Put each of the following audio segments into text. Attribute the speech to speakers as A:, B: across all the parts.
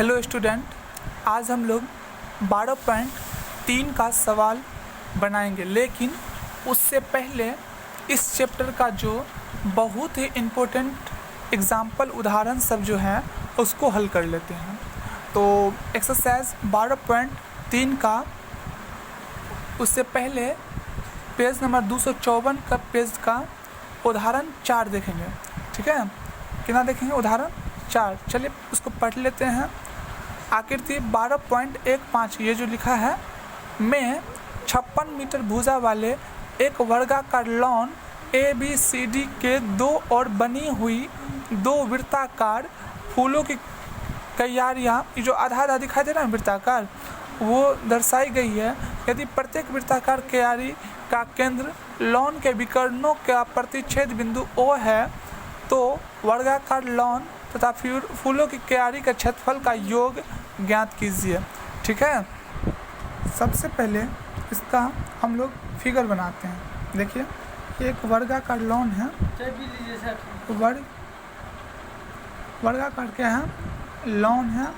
A: Hello student, आज हम लोग 12.3 का सवाल बनाएंगे, लेकिन उससे पहले इस चैप्टर का जो बहुत ही इम्पोर्टेंट एग्जाम्पल उदाहरण सब जो है उसको हल कर लेते हैं। तो एक्सरसाइज 12.3 का उससे पहले पेज नंबर 254 का पेज का उदाहरण 4 देखेंगे। ठीक है, कितना देखेंगे? उदाहरण 4। चलिए उसको पढ़ लेते हैं। आकृति 12.15 ये जो लिखा है, में 56 मीटर भुजा वाले एक वर्गाकार लॉन ABCD के दो और बनी हुई दो वृत्ताकार फूलों की क्यारियाँ, ये जो आधा आधा दिखाई दे रहा है वृत्ताकार, वो दर्शाई गई है। यदि प्रत्येक वृत्ताकार क्यारी का केंद्र लॉन के विकर्णों का प्रतिच्छेद बिंदु O है, तो वर्गाकार लॉन तथा फूलों की क्यारी का क्षेत्रफल का योग ज्ञात कीजिए। ठीक है, सबसे पहले इसका हम लोग फिगर बनाते हैं। देखिए, एक वर्गाकार लॉन है, वर्गाकार क्या है? लॉन है।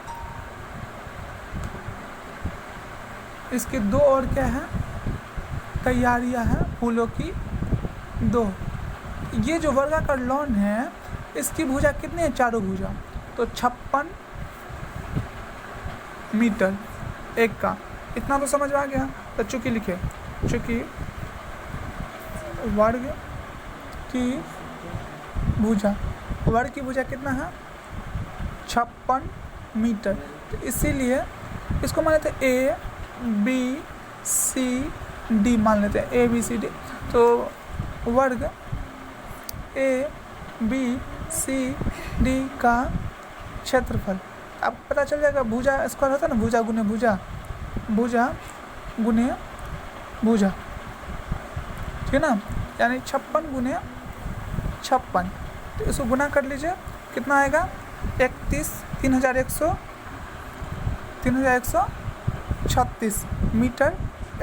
A: इसके दो और क्या है? क्यारियाँ हैं फूलों की दो। ये जो वर्गाकार लॉन है, इसकी भुजा कितनी है? चारों भुजा, तो 56 मीटर एक का। इतना तो समझ में आ गया। तो चूँकि लिखे, चूँकि वर्ग की भुजा कितना है? 56 मीटर। तो इसीलिए इसको मान लेते हैं ABCD मान लेते हैं, ABCD। तो वर्ग ABCD का क्षेत्रफल अब पता चल जाएगा। भुजा स्क्वायर होता है ना, भुजा गुने भुजा, भुजा गुने भुजा, ठीक है ना, यानी 56 गुने 56। तो इसको गुना कर लीजिए, कितना आएगा? 3136 मीटर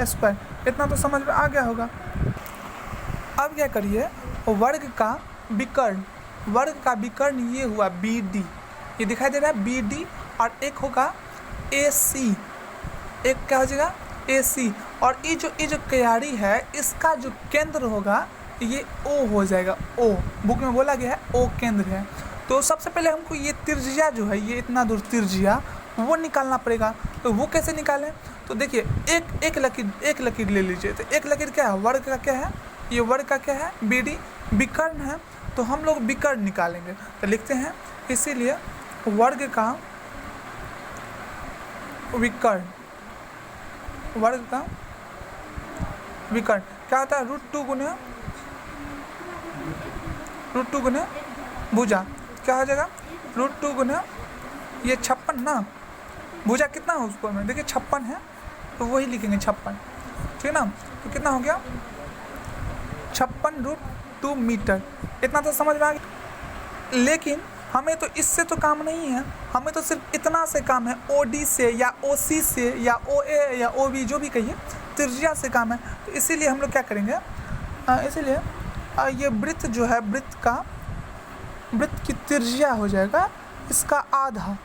A: स्क्वायर। इतना तो समझ में आ गया होगा। अब क्या करिए, वर्ग का विकर्ण ये हुआ BD, ये दिखाई दे रहा है BD, और एक होगा AC, एक क्या हो जाएगा? AC। और ये जो क्यारी है, इसका जो केंद्र होगा ये O हो जाएगा। O बुक में बोला गया है O केंद्र है। तो सबसे पहले हमको ये त्रिज्या जो है, ये इतना दूर त्रिज्या वो निकालना पड़ेगा। तो वो कैसे निकालें? तो देखिए, एक लकीर ले लीजिए। तो एक लकीर क्या है? वर्ग का क्या है? ये वर्ग का क्या है? BD। विकर्ण है, तो हम लोग विकर्ण निकालेंगे। तो लिखते हैं, इसीलिए वर्ग का विकर्ण, वर्ग का विकर्ण क्या होता है? √2 गुने भुजा। क्या हो जाएगा? √2 गुने ये 56 ना, भुजा कितना है उसको में? देखिए 56 है, तो वही लिखेंगे 56, ठीक है ना। तो कितना हो गया? 56 √2 मीटर। इतना तो समझ में आ गया। लेकिन हमें तो इससे तो काम नहीं है, हमें तो सिर्फ इतना से काम है, OD से या OC से या OA या OB जो भी कहिए, त्रिज्या से काम है। तो इसीलिए हम लोग क्या करेंगे, इसीलिए ये वृत्त जो है, वृत्त की त्रिज्या हो जाएगा इसका आधा।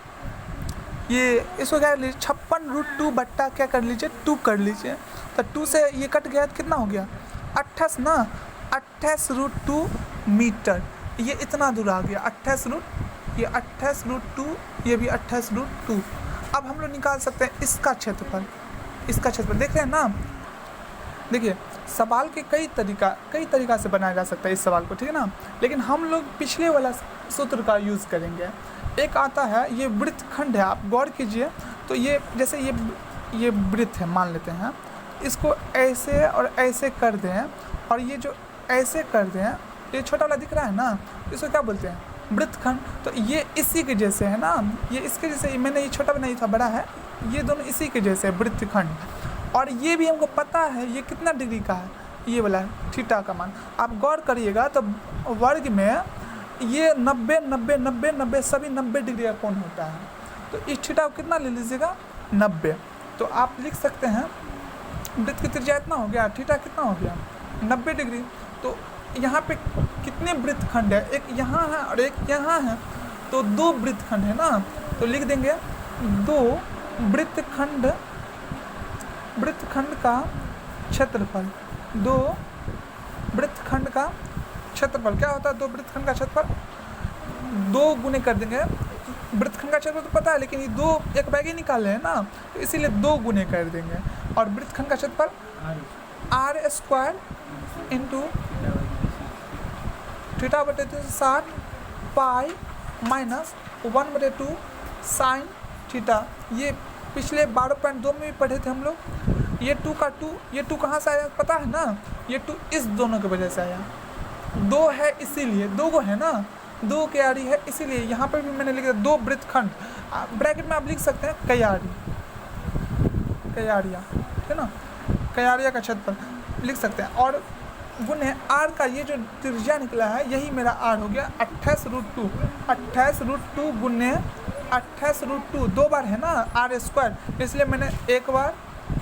A: ये इसको क्या कर लीजिए, 56 √2 बट्टा क्या कर लीजिए? 2 कर लीजिए। तो 2 से ये कट गया तो कितना हो गया? 28 ना, 28 √2 मीटर। ये इतना दूर आ गया, 28 √2, ये भी 28 √2। अब हम लोग निकाल सकते हैं इसका क्षेत्रफल। देख रहे हैं ना। देखिए, सवाल के कई तरीका से बनाया जा सकता है इस सवाल को, ठीक है ना। लेकिन हम लोग पिछले वाला सूत्र का यूज़ करेंगे। एक आता है, ये वृत्तखंड है, आप गौर कीजिए। तो ये जैसे ये वृत्त है मान लेते हैं, इसको ऐसे और ऐसे कर दें, और ये जो ऐसे कर दें, ये छोटा वाला दिख रहा है ना, इसको क्या बोलते हैं? वृत्तखंड। तो ये इसी के जैसे है ना, ये इसके जैसे, मैंने ये छोटा बनाया था, बड़ा है, ये दोनों इसी के जैसे है, वृत्तखंड। और ये भी हमको पता है ये कितना डिग्री का है, ये वाला थीटा का मान। आप गौर करिएगा तो वर्ग में ये 90 सभी 90 डिग्री का कोण होता है। तो इस थीटा को कितना ले लीजिएगा? 90। तो आप लिख सकते हैं वृत्त की त्रिज्या इतना हो गया, थीटा कितना हो गया? 90 डिग्री। तो यहाँ पे कितने वृत्तखंड है? एक यहाँ है और एक यहाँ है, तो 2 वृत्तखंड है ना। तो लिख देंगे दो वृत्तखंड का क्षेत्रफल, दो वृत्तखंड का क्षेत्रफल क्या होता है? दो वृत्तखंड का क्षेत्रफल, दो गुने कर देंगे, वृत्तखंड का क्षेत्रफल तो पता है, लेकिन ये दो एक बैग ही निकाले हैं ना, तो इसीलिए दो गुने कर देंगे। और वृत्तखंड का क्षेत्रफल आर स्क्वायर इंटू थीटा बटे 360 पाई माइनस 1/2 साइन थीटा। ये पिछले 12.2 में भी पढ़े थे हम लोग। ये 2 का 2, ये 2 कहाँ से आया पता है ना? ये 2 इस दोनों की वजह से आया, दो है इसीलिए, दो गो है ना, दो क्यारी है इसीलिए। यहाँ पर भी मैंने लिख दिया दो वृत्तखंड, ब्रैकेट में आप लिख सकते हैं क्यारी, क्यारिया, है ना, क्यारिया का क्षेत्रफल लिख सकते हैं। और गुने आर का ये जो त्रिज्या निकला है यही मेरा आर हो गया 28√2, 28√2 गुने 28√2, दो बार है ना आर स्क्वायर, इसलिए मैंने एक बार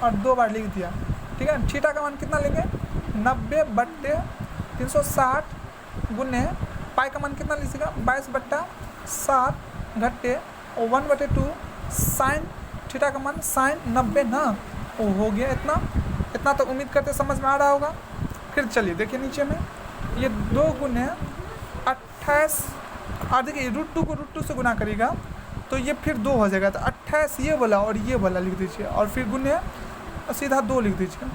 A: और दो बार लिख दिया। ठीक है, थीटा का मान कितना लेंगे? 90/360 गुने पाई का मान कितना लीजिएगा? 22/7 घटे 1/2 साइन थीटा का मान साइन 90 ना, वो हो गया इतना। इतना तो उम्मीद करते समझ में आ रहा होगा। फिर चलिए देखिए नीचे में ये 2 गुने 28, और देखिए √2 को √2 से गुना करेगा तो ये फिर 2 हो जाएगा, तो 28 ये वाला और ये वाला लिख दीजिए, और फिर गुने सीधा 2 लिख दीजिए।